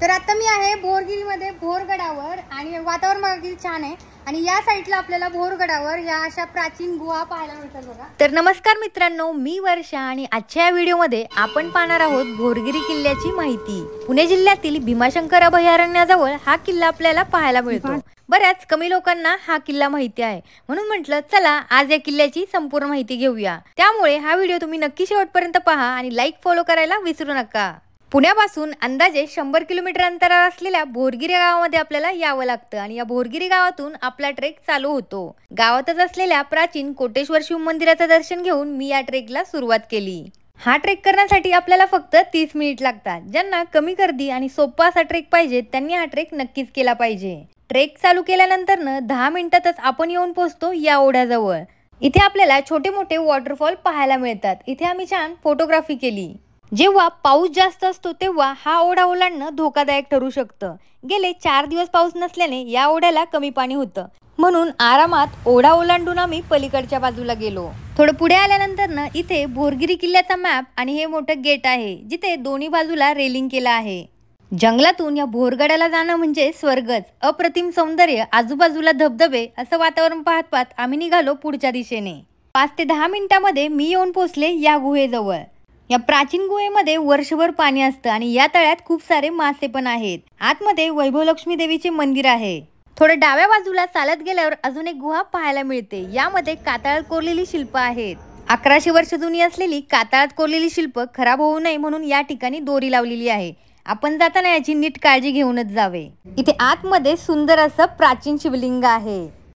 तर आता मी आहे भोरगिरीमध्ये भोरगडावर आणि वातावरण बघा किती छान आहे आणि या साइडला आपल्याला भोरगडावर या अशा प्राचीन गुहा पाहायला मिळतात बघा। तर नमस्कार मित्रांनो, मी वर्षा आणि आजच्या या व्हिडिओमध्ये आपण पाहणार आहोत भोरगिरी किल्ल्याची माहिती। पुणे जिल्ह्यातील भीमाशंकर अभयारण्याजवळ हा किल्ला आपल्याला पाहायला मिळतो। बऱ्याच कमी लोकांना हा किल्ला माहिती आहे, म्हणून म्हटलं चला आज या किल्ल्याची संपूर्ण माहिती घेऊया। त्यामुळे हा व्हिडिओ तुम्ही नक्की शेवटपर्यंत पहा आणि लाईक फॉलो करायला विसरू नका। पुण्यापासून अंदाजे 100 किलोमीटर अंतरावर असलेल्या भोरगिरी गावामध्ये आपल्याला यावं लागतं आणि या भोरगिरी गावातून आपला ट्रेक चालू होतो। गावातच असलेल्या प्राचीन कोटेश्वर शिव मंदिराचं दर्शन घेऊन मी या ट्रेकला सुरुवात केली। हा ट्रेक करण्यासाठी आपल्याला फक्त 30 मिनिट लागतात। ज्यांना कमी गर्दी आणि सोपा असा ट्रेक पाहिजे त्यांनी हा ट्रेक नक्कीच केला पाहिजे। ट्रेक चालू केल्यानंतर 10 मिनिटातच आपण येऊन पोहोचतो या ओढ्याजवळ। इथे आपल्याला छोटे मोठे वॉटरफॉल पाहायला मिळतात। इथे आम्ही छान फोटोग्राफी केली। जेव्हा पाऊस जास्त असतो तेव्हा हा ओढा ओलांडणं धोकादायक ठरू शकतं। गेले 4 दिवस पाऊस नसल्याने या ओढ्याला कमी पाणी होतं, म्हणून आरामात ओढा ओलांडून आम्ही पलीकडच्या बाजूला गेलो। थोडं पुढे आल्यानंतर इथे भोरगिरी किल्ल्याचा मॅप आणि हे मोठं गेट आहे, जिथे दोन्ही बाजूला रेलिंग केलं आहे। जंगलातून या भोरगडाला जाणं म्हणजे स्वर्गच। अप्रतिम सौंदर्य, आजूबाजूला धबधबे, असं वातावरण पाहत पाहत आम्ही निघालो पुढच्या दिशेने। 5 ते 10 मिनिटांमध्ये मी येऊन पोहोचले या गुहेजवळ। या प्राचीन गुहेमध्ये वर्षभर पाणी असतं आणि या तळ्यात खूप सारे मासे पण आहेत। आतमध्ये वैभवलक्ष्मी देवीचे मंदिर आहे। थोडं डाव्या बाजूला चालत गेल्यावर अजून एक गुहा पाहायला मिळते। यामध्ये कातळात कोरलेली शिल्प आहेत। 1100 वर्ष जुनी असलेली कातळात कोरलेली शिल्प खराब होऊ नये म्हणून या ठिकाणी दोरी लावलेली आहे। आपण जाताना याची नीट काळजी घेऊनच जावे। इथे आतमध्ये सुंदर असं प्राचीन शिवलिंग आहे।